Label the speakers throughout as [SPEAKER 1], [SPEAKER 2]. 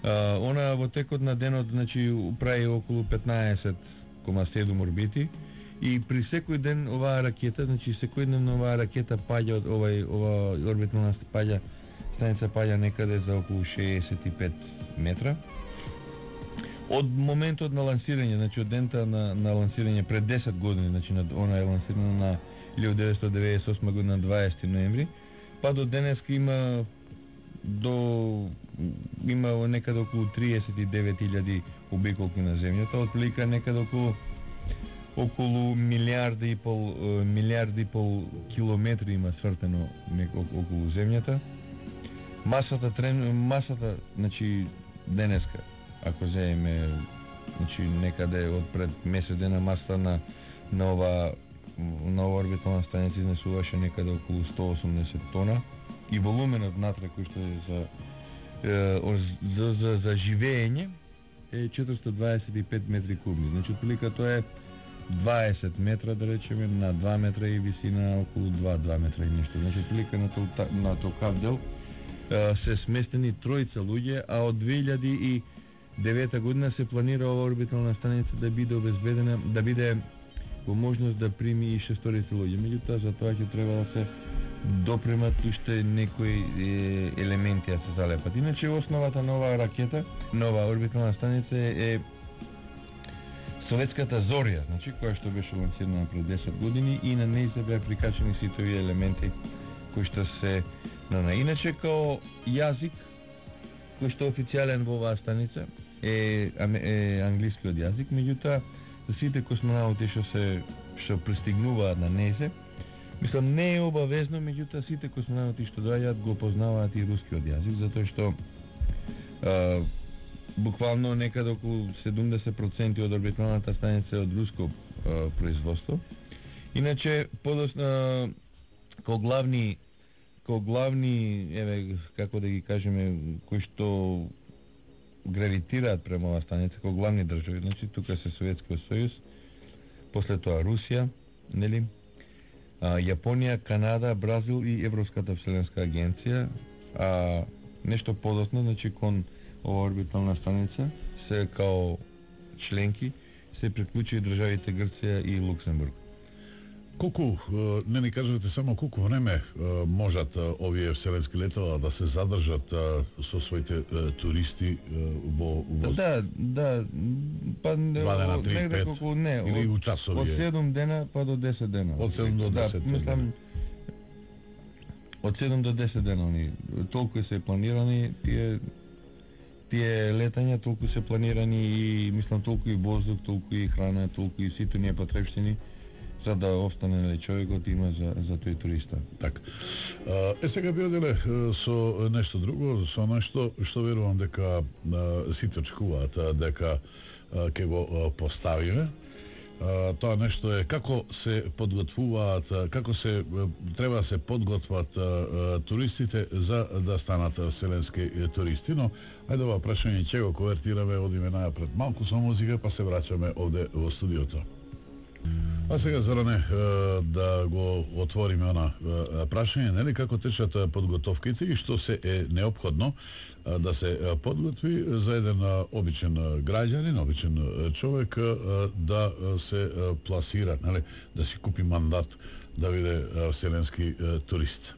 [SPEAKER 1] Она во текот на денот, значи, прави околу 15,7 орбити и при секој ден оваа ракета, значи секојдневно оваа ракета паѓа од ова орбитална станица паѓа некаде за околу 65 метра. Од моментот на лансирање, значи од дента на лансирање пред 10 години, значи она е лансирана на 1998 година 20 ноември, па до денеска има некаде околу 39.000 обиколки на земјата, отприлика некаде околу милиарди и пол километри има свртено околу земјата. Масата, значи денеска, ако земеме, значи некаде од пред месец дена, масата на ова орбитална станица изнесуваше некаде околу 180 тона и волуменот внатре кој што е за живење е 425 метри кубни. Значи отприлика тоа е 20 метра, да речеме, на 2 метра и висина околу 2 метра и нешто. Значи отприлика на толкав дел се сместени тројца луѓе, а од 2009 година се планира ова орбитална станица да биде обезбедена, да биде во можност да прими и 6 луѓе. Меѓутоа, за тоа ќе треба да се допремат уште некои елементи да се залепат. Иначе основата на оваа ракета, нова орбитална станица е советската Зорја, значи која што беше лансирана пред 10 години и на неј се беа прикачени сите овие елементи кои што се Иначе као јазик кој што е официјален во оваа станица е англискиот јазик, меѓутоа за сите космонаути што пристигнуваат на нејзе, мислам не е обавезно, меѓутоа сите космонаути што доаѓаат го познаваат и рускиот јазик, затоа што буквално некаде околу 70% од орбиталната станица е од руско производство. Иначе како главни, како да ги кажеме, кои што гравитираат према оваа станица, како главни држави, значи тука се Советскиот сојуз, после тоа Русија, нели? Јапонија, Канада, Бразил и Европската вселенска агенција, а нешто подоцна, значи кон ова орбитална станица се као членки се приклучи државите Грција и Луксембург.
[SPEAKER 2] Колку, не ни кажете само колку време можат овие вселенски летала да се задржат со своите туристи во
[SPEAKER 1] Да, па негде колку не,
[SPEAKER 2] или у часови.
[SPEAKER 1] Од 7 дена па до 10 дена.
[SPEAKER 2] Од 7 до 10 дена.
[SPEAKER 1] Мислам, од 7 до 10 дена они толку се планирани тие летања, толку се планирани и мислам толку и воздух, толку и храна, толку и сите ние потребштини за да остане човекот има за тој туриста.
[SPEAKER 2] Так. Сега би оделе со нешто друго, со нешто што верувам дека сите очекуваат дека ќе го поставиме. Тоа нешто е како се подготвуваат, како се треба да се подготват туристите за да станат вселенски туристи, но ајде ова прашање ќе го конвертираме, одиме најапред малку со музика, па се враќаме овде во студиото. А сега, Зоране, да го отвориме она прашање, нели, како течат подготовките и што се е неопходно да се подготви за еден обичен граѓанин, обичен човек да се пласира, нели, да си купи мандат да биде вселенски турист.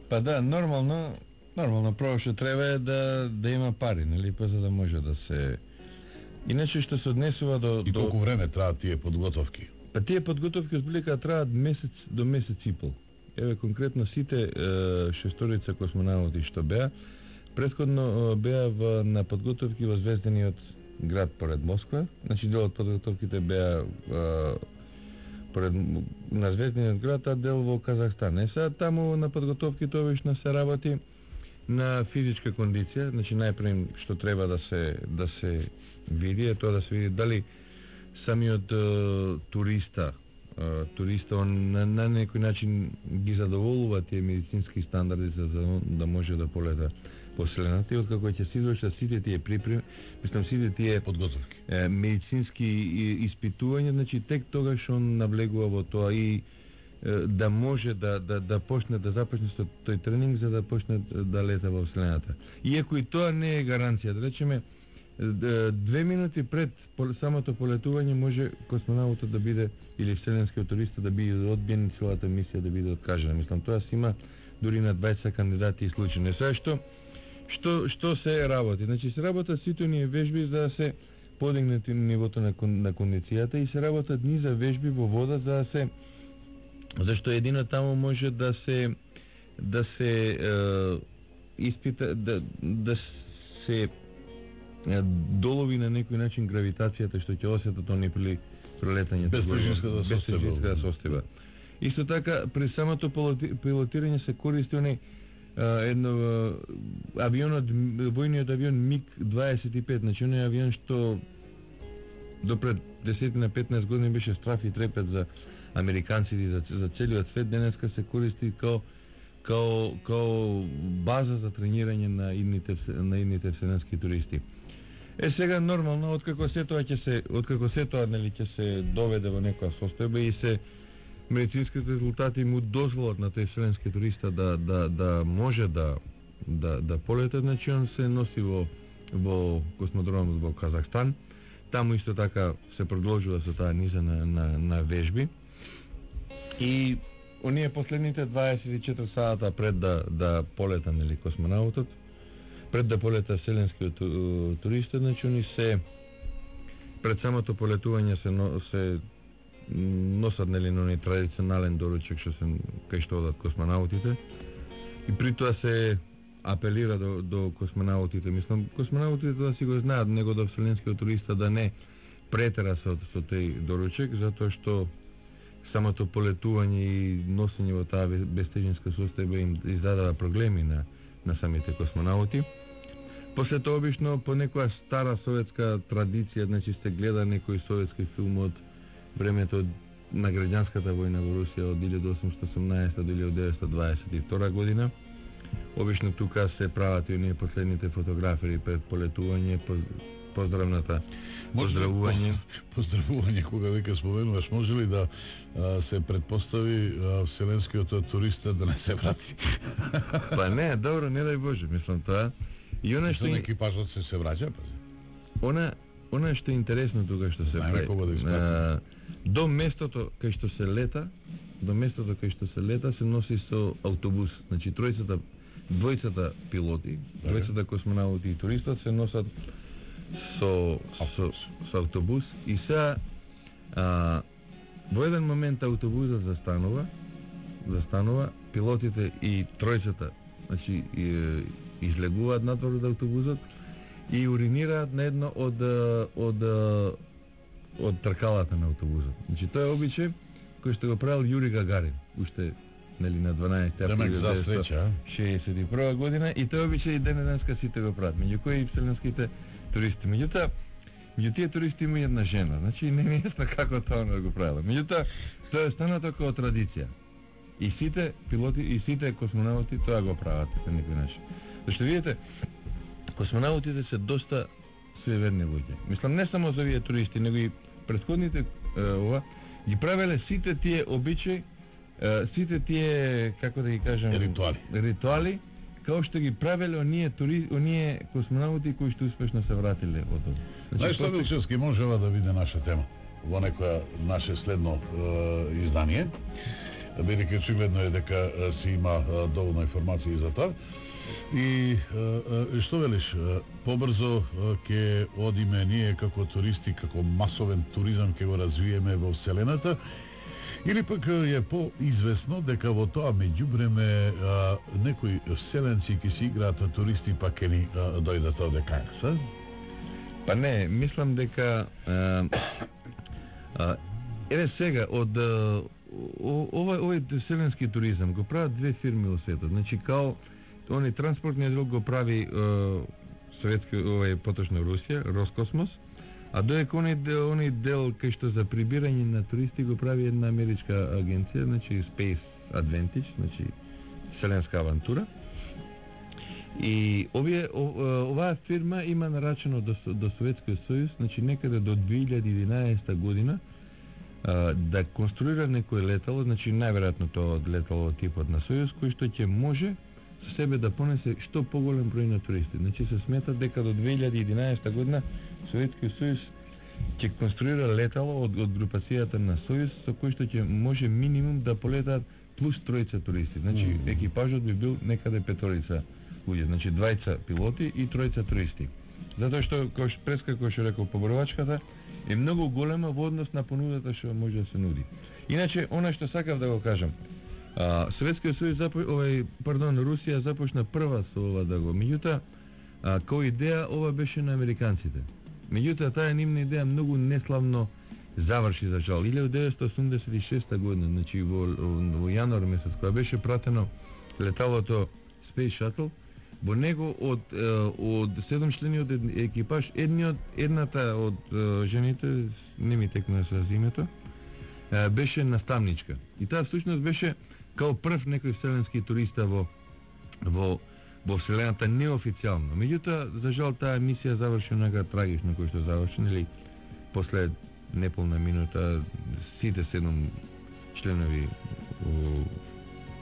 [SPEAKER 1] Па да, нормално прво што треба е да има пари, нели, па за да може да се. Иначе што се однесува до
[SPEAKER 2] И колку време траат тие подготовки?
[SPEAKER 1] Па тие подготовки збилика траат месец до месец и пол. Еве конкретно сите шесторица космонаути што беа претходно беа на подготовки во звездениот град поред Москва. Значи дел од подготовките беа на звездениот град, а дел во Казахстан. Сега таму на подготовките обично се работи на физичка кондиција, значи најпред што треба да се види е тоа да се види дали самиот туриста он на некој начин ги задоволува тие медицински стандарди за да може да полета по Вселената, и откако ќе се извршат сите тие припреми, мислам сите тие
[SPEAKER 2] подготовки,
[SPEAKER 1] медицински испитувања, значи тек тогаш он навлегува во тоа и да може да почне да започне со тој тренинг за да почне да лета во Вселената. Иако и тоа не е гаранција, да речеме 2 минути пред самото полетување може космонаутот да биде или вселенскиот турист да биде одбиен, целата мисија да биде откажана. Мислам тоа се има дури на 20 кандидати и случаи. Сега што се работи? Значи се работат сите оние вежби за да се подигне нивото на кондицијата и се работат низа вежби во вода за да се зашто едино таму може да се испита да се долови на некој начин гравитацијата што ќе осетат они при прелетањето
[SPEAKER 2] без тежинската
[SPEAKER 1] состојба. Исто така при самото пилотирање се користи оне војниот авион МиГ-25, значи оној авион што допред 10 на 15 години беше страф и трепет за американците и за целиот свет, денеска се користи као база за тренирање на идните вселенски туристи. Сега нормално откако се тоа ќе се доведе во некоја состојба и се медицинските резултати му дозволат на тој вселенски туриста да може да полета, значи он се носи во космодромот во Казахстан. Таму исто така се продолжува со таа низа на вежби. И оние последните 24 сата пред да полета нели космонаутот, пред да полета вселенскиот турист, значи они се пред самото полетување се носат нели на традиционален доручек кај што одат космонаутите. И при тоа се апелира до космонаутите. Мислам, космонаутите да си го знаат него до вселенскиот туриста да не претера со тој доручек, затоа што самото полетување и носење во таа безтежинска состојба им издадава проблеми на самите космонаути. После тоа обично по некоја стара советска традиција, значи се гледа некој советски филм од времето на граѓанската војна во Русија од 1818 до 1922 година. Обично тука се прават и оние последните фотографии пред полетување, поздравната поздравување.
[SPEAKER 2] Поздравување, кога века споменуваш, може ли да се предпостави вселенскиот турист да не се врати?
[SPEAKER 1] Па не, добро, не дај Боже, мислам тоа. И она што
[SPEAKER 2] екипажот се враќа,
[SPEAKER 1] она што е интересно тука што се прави. До местото кај што се лета, се носи со автобус. Значи двојцата пилоти, двојцата космонаути и туристот се носат со автобус и сега во еден момент автобусот застанува, пилотите и тројцата, значи излегуваат надвор од автобусот и уринираат на едно од тркалата на автобусот. Значи тоа е обичај кој што го правил Јури Гагарин, уште нели на 12 април 1961 година, и тоа обичај и денеска сите го прават. Меѓу кои вселенските туристи. Меѓутоа тие туристи има една жена, значи не ми е ясно како тоа да го правила. Меѓутоа тоа е станато како традиција. И сите пилоти и сите космонаути тоа го прават на некој начин. Зашто видите, космонаутите се доста суеверни луѓе. Мислам не само за овие туристи, него и претходните ги правеле сите тие обичаи, сите тие, како да ги кажам, ритуали, као што ги правеле оние космонаути кои што успешно се вратиле од тоа.
[SPEAKER 2] Значи, Стабилчевски можева да биде наша тема во некоја наше следно издание, бидејќи очигледно е дека си има доволно информации за тоа. И што велиш, побрзо ќе одиме ние како туристи, како масовен туризам ќе го развиеме во Вселената, или пак е поизвестно дека во тоа меѓувреме некои вселенци ќе си играат туристи, па ќе ни дојдат овде кај нас?
[SPEAKER 1] Па не, мислам дека еве сега од овој вселенски туризам го прават две фирми во светот. Значи као они транспортниот дел го прави советски, поточно Русија, Роскосмос, а доека оној дел кај што за прибирање на туристи го прави една америчка агенција, значи Space Advantage, значи вселенска авантура. И оваа фирма има нарачено до Советскиот сојуз, значи некаде до 2011 година да конструира некој летало, значи најверојатно тоа летало типот на Сојуз, кој што ќе може со себе да понесе што поголем број на туристи. Значи се смета дека до 2011 година Советскиот Сојуз ќе конструира летало од групацијата на Сојуз со кој што ќе може минимум да полетаат плюс тројца туристи. Значи екипажот би бил некаде петорица луѓе, значи двајца пилоти и тројца туристи. Затоа што прескако што рекол поборувачката е многу голема во однос на понудата што може да се нуди. Иначе она што сакав да го кажам, Советскиот сојуз Русија започна прва со ова да го. Меѓутоа, кој идеја ова беше на американците. Меѓутоа таа нивна идеја многу неславно заврши за жал. 1986 година, значи во јануар месец, кога беше пратено леталото Space Shuttle, во него од 7 члени од екипаж, едната од жените, не ми текна со името, беше наставничка. И таа всушност беше као прв некој вселенски туриста во вселената неофицијално. Меѓутоа, за жал, таа мисија заврши онака трагично кој што заврши, нели, после неполна минута сите 7 членови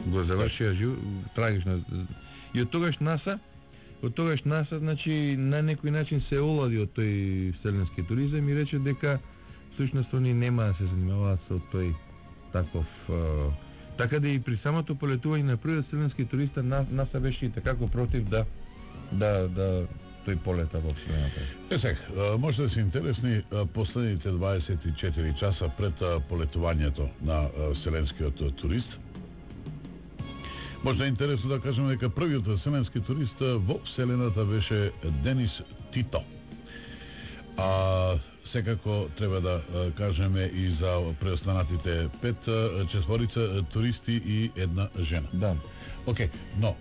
[SPEAKER 1] го завршија трагично. И од тогаш НАСА, значи, на некој начин се олади од тој вселенски туризам и рече дека всушност они нема да се занимаваат со тој таков. Така да и при самото полетување на првиот вселенски туриста НАСА беше и такако против да тој полета во вселената.
[SPEAKER 2] Може да се интересни последните 24 часа пред полетувањето на вселенскиот турист. Може да е интересно да кажеме дека првиот вселенски турист во вселената беше Денис Тито. Секако треба да кажеме и за преостанатите 5 четворица туристи и една жена.
[SPEAKER 1] Да.
[SPEAKER 2] Окей, но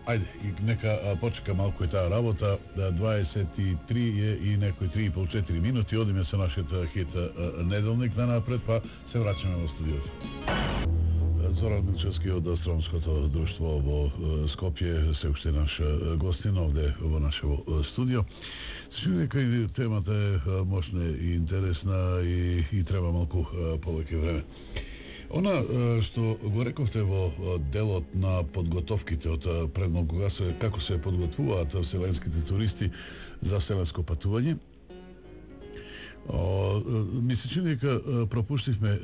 [SPEAKER 2] ајде, нека почека малку и таа работа. 23 и некои 3,5-4 минути, одиме со нашиот хит неделник напред, па се враќаме во студиото. Зоран Милчевски од Астрономското друштво во Скопје се уште наш гостин овде во нашето студио. Сигурно дека и темата е мощна и интересна и треба малку повеќе време. Она што го рековте во делот на подготовките од предно како се подготвуваат вселенските туристи за вселенско патување, ми се чини дека пропуштивме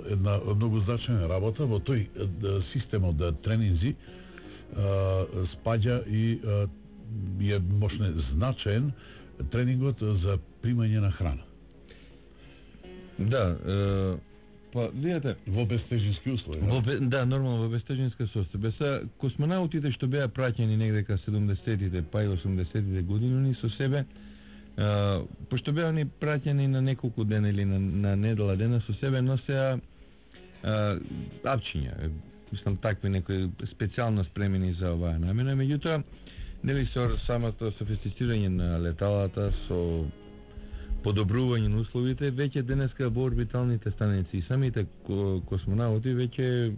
[SPEAKER 2] една многу значајна работа во тој систем од тренинзи спаѓа и е мощно значаен тренингот за примање на храна.
[SPEAKER 1] Да, па видите,
[SPEAKER 2] во безтежински услови.
[SPEAKER 1] Да, нормално во безтежинска состојба. Са космонаутите што беа праќани негде ка 70-тите па и 80-тите години, они со себе пошто беа они праќани на неколку дена или на недела дена, со себе носеа апчиња, мислам такви некои специјално спремени за оваа намена. Меѓутоа, нели со самото софистицирање на леталата, со подобрување на условите, веќе денеска во орбиталните станици и самите космонаути веќе